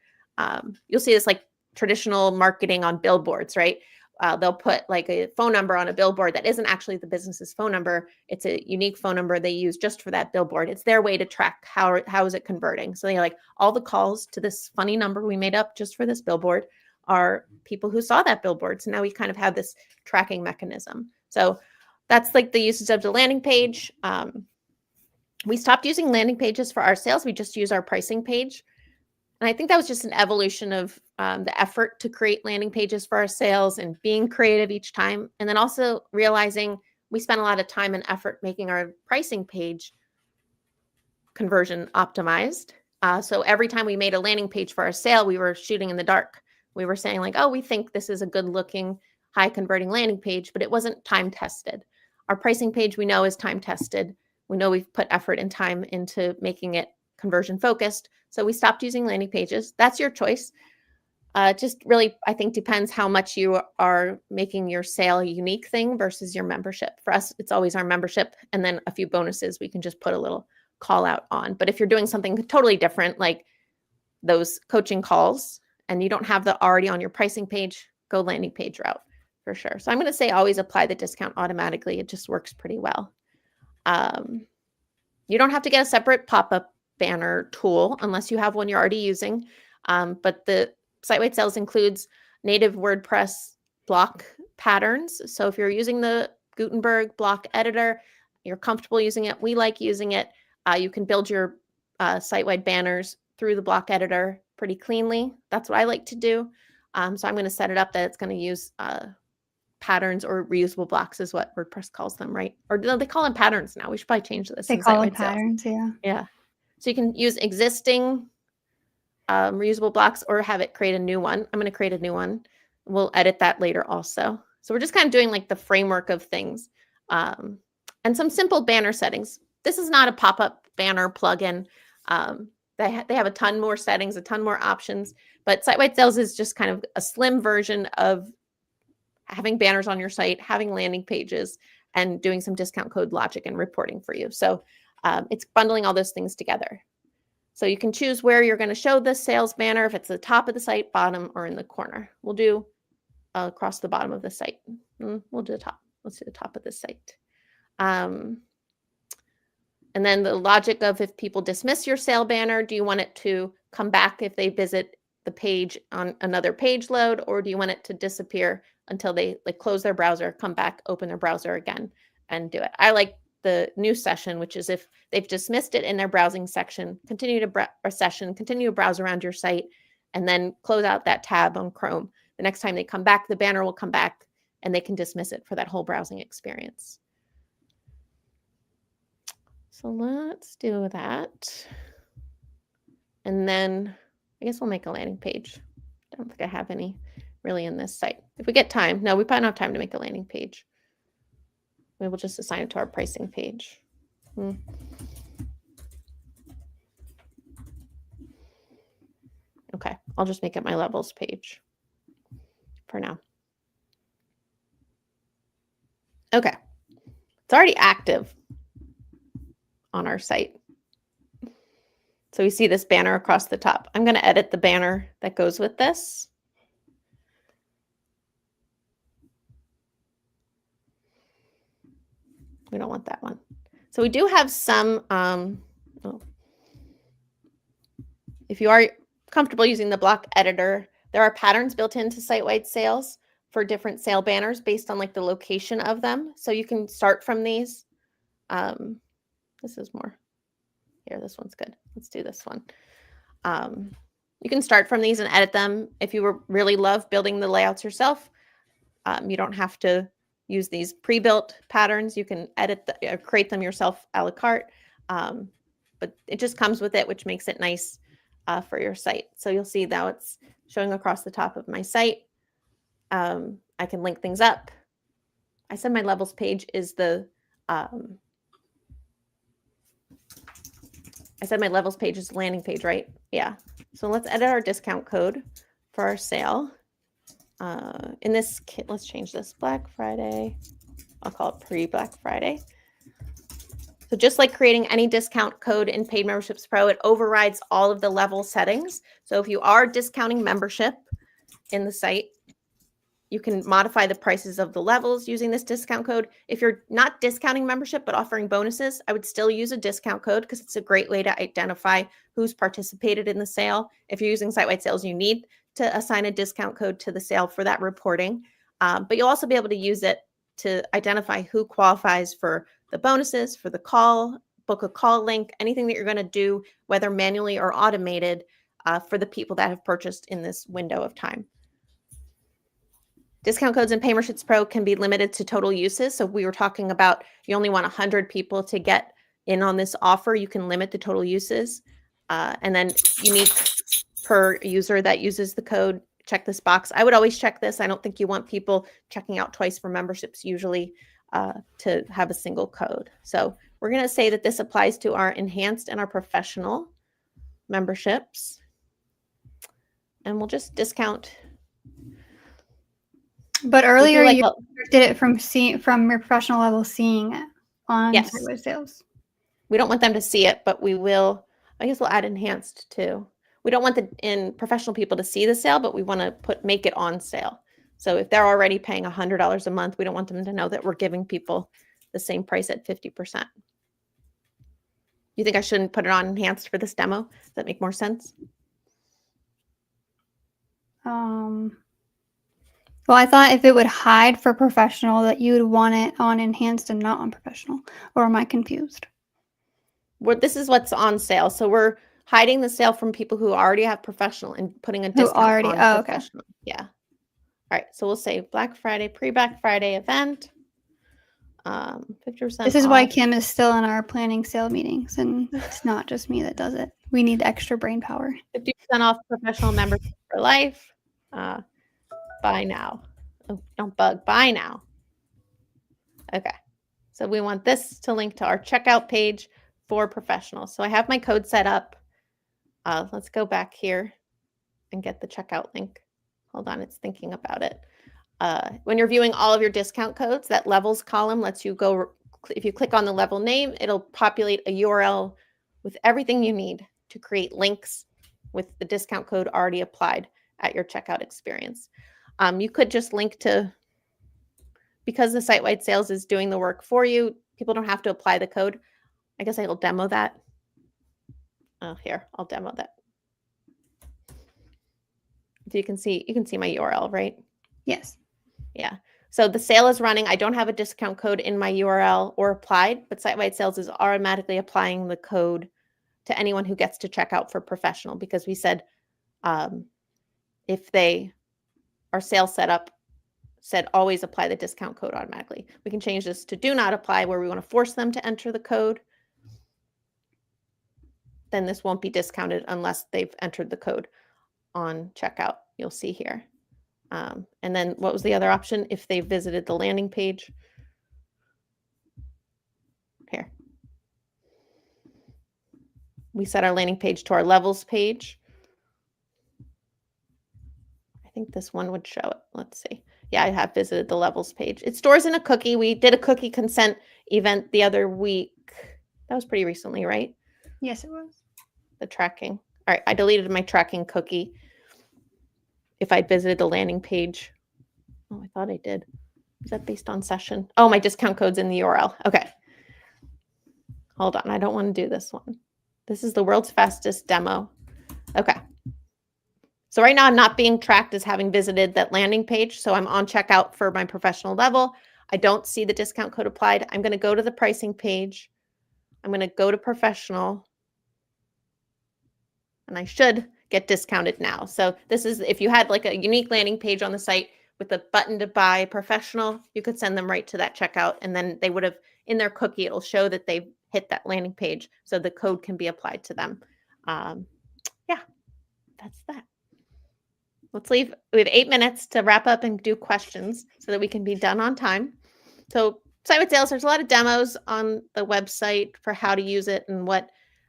You'll see this like traditional marketing on billboards, right? They'll put like a phone number on a billboard that isn't actually the business's phone number. It's a unique phone number they use just for that billboard. It's their way to track how is it converting. So they're like, all the calls to this funny number we made up just for this billboard are people who saw that billboard. So now we kind of have this tracking mechanism. So that's like the usage of the landing page. We stopped using landing pages for our sales. We just use our pricing page. And I think that was just an evolution of the effort to create landing pages for our sales and being creative each time. And then also realizing we spent a lot of time and effort making our pricing page conversion optimized. So every time we made a landing page for our sale, we were shooting in the dark. We were saying like, oh, we think this is a good looking, high converting landing page, but it wasn't time tested. Our pricing page we know is time tested. We know we've put effort and time into making it conversion focused. So we stopped using landing pages. That's your choice. Just really, I think, depends how much you are making your sale a unique thing versus your membership. For us, it's always our membership and then a few bonuses we can just put a little call out on. But if you're doing something totally different, like those coaching calls, and you don't have that already on your pricing page, go landing page route for sure. So I'm going to say always apply the discount automatically. It just works pretty well. You don't have to get a separate pop-up banner tool unless you have one you're already using. But the SiteWide Sales includes native WordPress block patterns. So if you're using the Gutenberg block editor, you're comfortable using it, we like using it, you can build your site-wide banners through the block editor pretty cleanly. That's what I like to do. So I'm going to set it up that it's going to use patterns or reusable blocks is what WordPress calls them, right? Or no, they call them patterns now. We should probably change this. They call them patterns, yeah. Yeah. So you can use existing reusable blocks or have it create a new one. I'm going to create a new one. We'll edit that later also. So we're just kind of doing like the framework of things and some simple banner settings. This is not a pop-up banner plugin. They have a ton more settings, a ton more options, but SiteWide Sales is just kind of a slim version of having banners on your site, having landing pages, and doing some discount code logic and reporting for you. So it's bundling all those things together. So you can choose where you're going to show the sales banner, if it's the top of the site, bottom, or in the corner. We'll do across the bottom of the site. We'll do the top. Let's do the top of the site. And then the logic of if people dismiss your sale banner, do you want it to come back if they visit the page on another page load, or do you want it to disappear until they like close their browser, come back, open their browser again and do it? I like the new session, which is if they've dismissed it in their browsing section, continue to continue to browse around your site, and then close out that tab on Chrome. The next time they come back, the banner will come back and they can dismiss it for that whole browsing experience. So let's do that. And then I guess we'll make a landing page. I don't think I have any really in this site. If we get time, no, we probably don't have time to make a landing page. We will just assign it to our pricing page. Okay, I'll just make it my levels page for now. Okay, it's already active on our site. So we see this banner across the top. I'm going to edit the banner that goes with this. We don't want that one. So we do have some, if you are comfortable using the block editor, there are patterns built into SiteWide sales for different sale banners based on like the location of them. So you can start from these. This is more here. This one's good. Let's do this one. You can start from these and edit them. If you really love building the layouts yourself, you don't have to use these pre-built patterns. You can edit, create them yourself a la carte, but it just comes with it, which makes it nice for your site. So you'll see now it's showing across the top of my site. I can link things up. I said my levels page is the, I said my levels page is the landing page, right? Yeah. So let's edit our discount code for our sale. In this kit, let's change this Black Friday. I'll call it pre-Black Friday. So just like creating any discount code in Paid Memberships Pro, it overrides all of the level settings. So if you are discounting membership in the site, you can modify the prices of the levels using this discount code. If you're not discounting membership but offering bonuses, I would still use a discount code because it's a great way to identify who's participated in the sale. If you're using SiteWide sales, you need to assign a discount code to the sale for that reporting. But you'll also be able to use it to identify who qualifies for the bonuses, for the call, book a call link, anything that you're going to do, whether manually or automated, for the people that have purchased in this window of time. Discount codes in Paid Memberships Pro can be limited to total uses. So we were talking about you only want 100 people to get in on this offer. You can limit the total uses. And then unique per user that uses the code. Check this box. I would always check this. I don't think you want people checking out twice for memberships usually to have a single code. So we're going to say that this applies to our enhanced and our professional memberships. And we'll just discount. But earlier you did it from your professional level seeing it on SiteWide sales. We don't want them to see it, but we will. I guess we'll add enhanced too. We don't want the professional people to see the sale, but we want to make it on sale. So if they're already paying $100 a month, we don't want them to know that we're giving people the same price at 50%. You think I shouldn't put it on enhanced for this demo? Does that make more sense? Well, I thought if it would hide for professional that you would want it on enhanced and not on professional. Or am I confused? This is what's on sale. So we're hiding the sale from people who already have professional and putting a discount on professional. Okay. Yeah. All right. So we'll say Black Friday, pre-Black Friday event. 50% This is off. why Kim is still in our planning sale meetings, and it's not just me that does it. We need extra brain power. 50% off professional membership for life. Buy now. Oh, don't bug. Buy now. Okay. So we want this to link to our checkout page for professionals. So I have my code set up. Let's go back here and get the checkout link. Hold on, it's thinking about it. When you're viewing all of your discount codes, that levels column lets you go, if you click on the level name, it'll populate a URL with everything you need to create links with the discount code already applied at your checkout experience. You could just link to, because the SiteWide sales is doing the work for you, people don't have to apply the code. I guess I will demo that. Oh, here, I'll demo that. So you can see my URL, right? Yes. Yeah. So the sale is running. I don't have a discount code in my URL or applied, but SiteWide Sales is automatically applying the code to anyone who gets to check out for professional, because we said if they are sales set up, said always apply the discount code automatically. We can change this to do not apply, where we want to force them to enter the code. Then this won't be discounted unless they've entered the code on checkout. You'll see here. And then what was the other option? If they visited the landing page. Here. We set our landing page to our levels page. I think this one would show it. Let's see. Yeah, I have visited the levels page. It stores in a cookie. We did a cookie consent event the other week. That was pretty recently, right? Yes, it was. The tracking. All right, I deleted my tracking cookie. If I visited the landing page. Oh, I thought I did. Is that based on session? Oh, my discount code's in the URL. Okay. Hold on. I don't want to do this one. This is the world's fastest demo. Okay. So right now I'm not being tracked as having visited that landing page. So I'm on checkout for my professional level. I don't see the discount code applied. I'm going to go to the pricing page. I'm going to go to professional. And I should get discounted now. So this is, if you had like a unique landing page on the site with a button to buy professional, you could send them right to that checkout. And then they would have, in their cookie, it'll show that they've hit that landing page. So the code can be applied to them. Yeah, that's that. Let's leave. We have 8 minutes to wrap up and do questions so that we can be done on time. So SiteWide Sales, there's a lot of demos on the website for how to use it and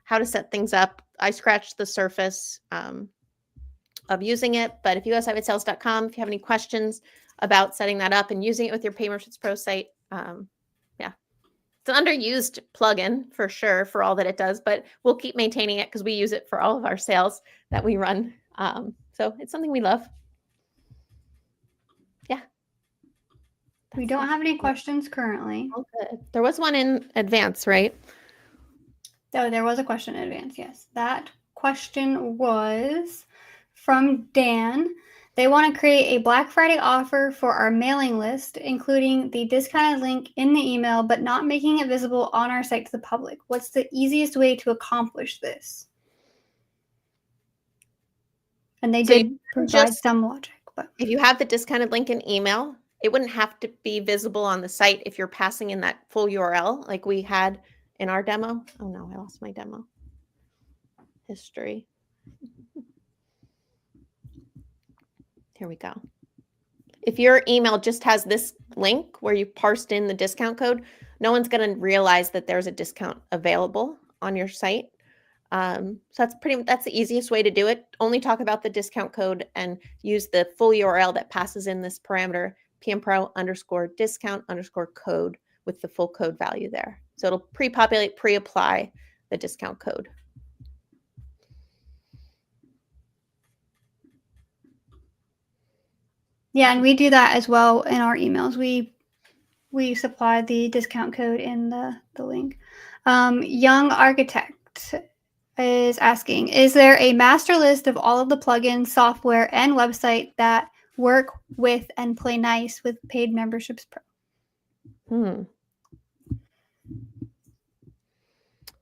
how to set things up. I scratched the surface of using it, but if you go to SiteWideSales.com, if you have any questions about setting that up and using it with your Pay Merchants Pro site, yeah, it's an underused plugin for sure for all that it does, but we'll keep maintaining it because we use it for all of our sales that we run. So it's something we love. Yeah. We don't have any questions currently. Oh, good. There was one in advance, right? Oh, there was a question in advance, yes. That question was from Dan. They want to create a Black Friday offer for our mailing list, including the discounted link in the email, but not making it visible on our site to the public. What's the easiest way to accomplish this? And they did provide some logic. But if you have the discounted link in email, it wouldn't have to be visible on the site if you're passing in that full URL like we had in our demo. Oh no, I lost my demo. History. Here we go. If your email just has this link where you parsed in the discount code, no one's going to realize that there's a discount available on your site. So that's the easiest way to do it. Only talk about the discount code and use the full URL that passes in this parameter, pmpro_discount_code with the full code value there. So it'll pre-populate, pre-apply the discount code. Yeah, and we do that as well in our emails. We supply the discount code in the link. Young Architect is asking, is there a master list of all of the plugins, software, and website that work with and play nice with Paid Memberships Pro?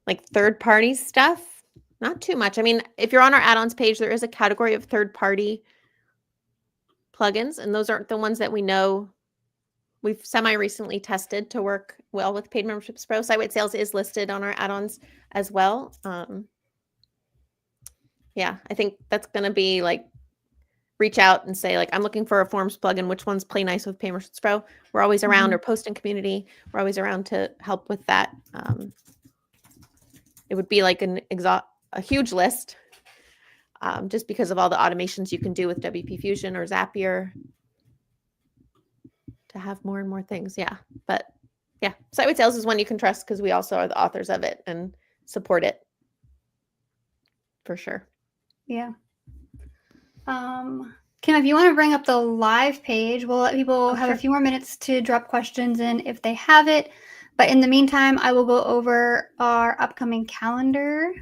Like third-party stuff? Not too much. I mean, if you're on our add-ons page, there is a category of third-party plugins, and those aren't the ones that we know we've semi-recently tested to work well with Paid Memberships Pro. SiteWide Sales is listed on our add-ons as well. Yeah, I think that's going to be like, reach out and say, like, I'm looking for a forms plugin. Which ones play nice with Pay Merchants Pro? We're always around, or post in community. We're always around to help with that. It would be like a huge list, just because of all the automations you can do with WP Fusion or Zapier to have more and more things. Yeah, but yeah, SiteWide Sales is one you can trust because we also are the authors of it and support it for sure. Yeah. Kim, if you want to bring up the live page, we'll let people have a few more minutes to drop questions in if they have it. But in the meantime, I will go over our upcoming calendar.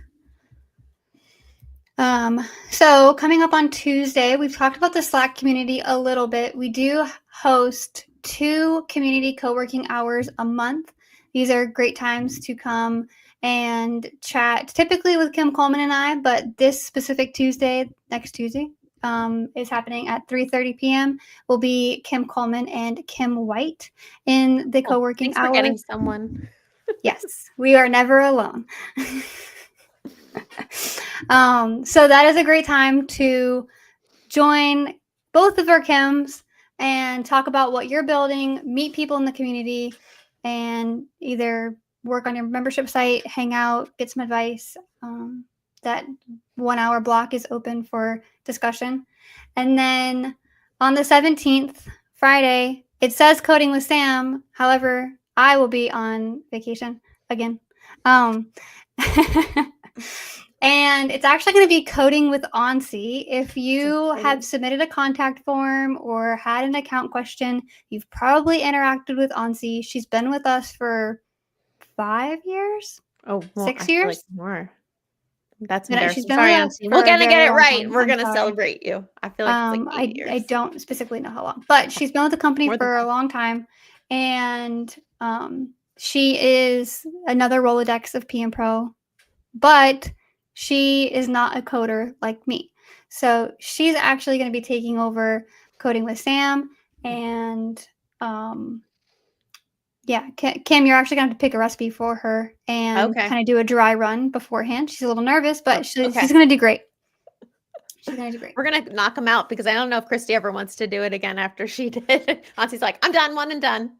So coming up on Tuesday, we've talked about the Slack community a little bit. We do host 2 community co-working hours a month. These are great times to come and chat, typically with Kim Coleman and I, but this specific Tuesday, next Tuesday, is happening at 3:30 p.m. will be Kim Coleman and Kim White in the co-working Thanks for hour. getting someone. Yes, we are never alone. So that is a great time to join both of our Kims and talk about what you're building, meet people in the community, and either work on your membership site, hang out, get some advice. That 1 hour block is open for discussion. And then on the 17th, Friday, it says Coding with Sam. However, I will be on vacation again. And it's actually going to be Coding with Onsi. If you have submitted a contact form or had an account question, you've probably interacted with Onsi. She's been with us for 5 years. Oh, well, 6 years? Like more. That's She's embarrassing. been Sorry, with us Auntie. We're for a gonna get very it long right. time. We're I'm gonna sorry. celebrate you. I feel like it's like 8 years. I don't specifically know how long, but she's been with the company More than for a long time, and she is another Rolodex of PM Pro, but she is not a coder like me. So she's actually going to be taking over Coding with Sam, and yeah, Kim, you're actually going to have to pick a recipe for her and kind of do a dry run beforehand. She's a little nervous, but she's going to do great. She's going to do great. We're going to knock them out because I don't know if Christy ever wants to do it again after she did. Auntie's like, I'm done, one and done.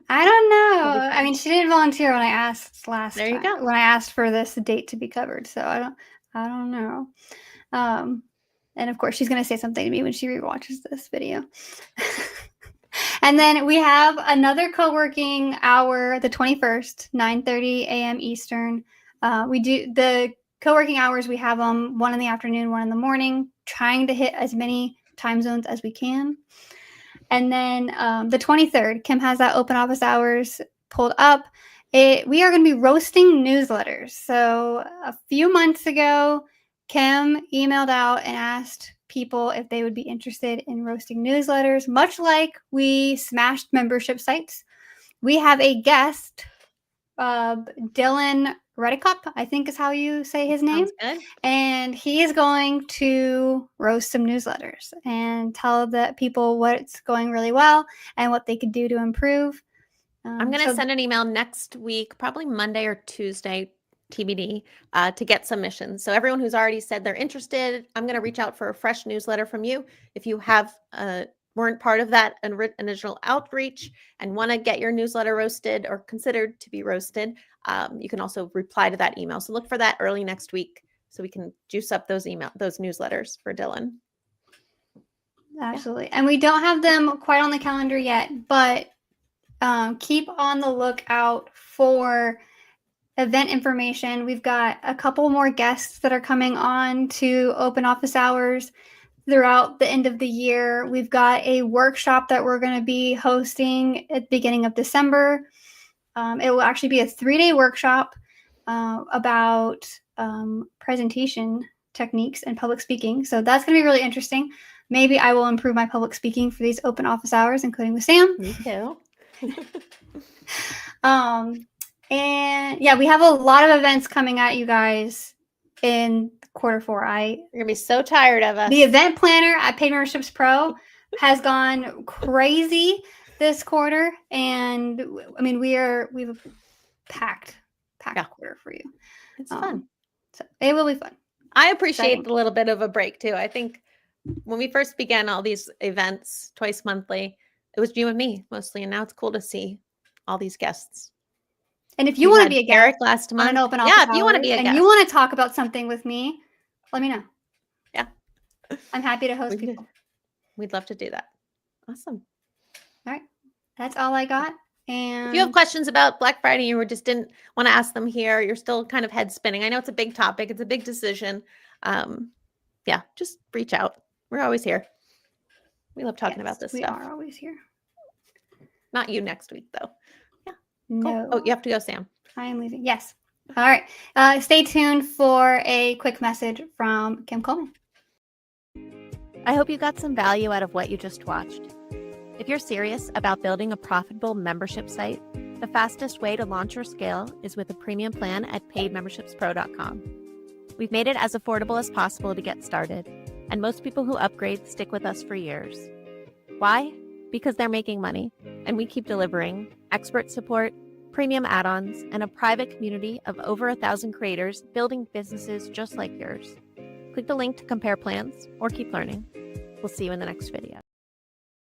I don't know. I mean, she didn't volunteer when I asked last time. There you go. When I asked for this date to be covered, so I don't know. And of course, she's going to say something to me when she rewatches this video. And then we have another co-working hour, the 21st, 9:30 a.m. Eastern. We do the co-working hours. We have them 1 in the afternoon, 1 in the morning, trying to hit as many time zones as we can. And then the 23rd, Kim has that open office hours pulled up. We are going to be roasting newsletters. So a few months ago, Kim emailed out and asked people if they would be interested in roasting newsletters, much like we smashed membership sites. We have a guest, Dylan Reddicup, I think is how you say his name. Sounds good. And he is going to roast some newsletters and tell the people what's going really well and what they could do to improve. I'm going to send an email next week, probably Monday or Tuesday, TBD, to get submissions. So everyone who's already said they're interested, I'm going to reach out for a fresh newsletter from you. If you weren't part of that initial outreach and want to get your newsletter roasted or considered to be roasted, you can also reply to that email. So look for that early next week so we can juice up those newsletters for Dylan. Absolutely. And we don't have them quite on the calendar yet, but keep on the lookout for event information. We've got a couple more guests that are coming on to open office hours throughout the end of the year. We've got a workshop that we're going to be hosting at the beginning of December. It will actually be a 3-day workshop about presentation techniques and public speaking. So that's going to be really interesting. Maybe I will improve my public speaking for these open office hours, including with Sam. Me too. And yeah, we have a lot of events coming at you guys in quarter 4. You're gonna be so tired of us. The event planner at Paid Memberships Pro has gone crazy this quarter, and I mean we've a packed quarter for you. It's fun. So it will be fun. I appreciate a little bit of a break too. I think when we first began all these events twice monthly, it was you and me mostly, and now it's cool to see all these guests. And if you want to be a guest last month, on an open office if you want to be a guest, and you want to talk about something with me, let me know. Yeah, I'm happy to host people. We'd love to do that. Awesome. All right, that's all I got. And if you have questions about Black Friday or just didn't want to ask them here, you're still kind of head spinning. I know it's a big topic. It's a big decision. Yeah, just reach out. We're always here. We love talking about this stuff. We are always here. Not you next week, though. Yeah. No. Cool. Oh, you have to go, Sam. I am leaving. Yes. All right. Stay tuned for a quick message from Kim Coleman. I hope you got some value out of what you just watched. If you're serious about building a profitable membership site, the fastest way to launch or scale is with a premium plan at paidmembershipspro.com. We've made it as affordable as possible to get started, and most people who upgrade stick with us for years. Why? Because they're making money, and we keep delivering expert support, premium add-ons, and a private community of over 1,000 creators building businesses just like yours. Click the link to compare plans or keep learning. We'll see you in the next video.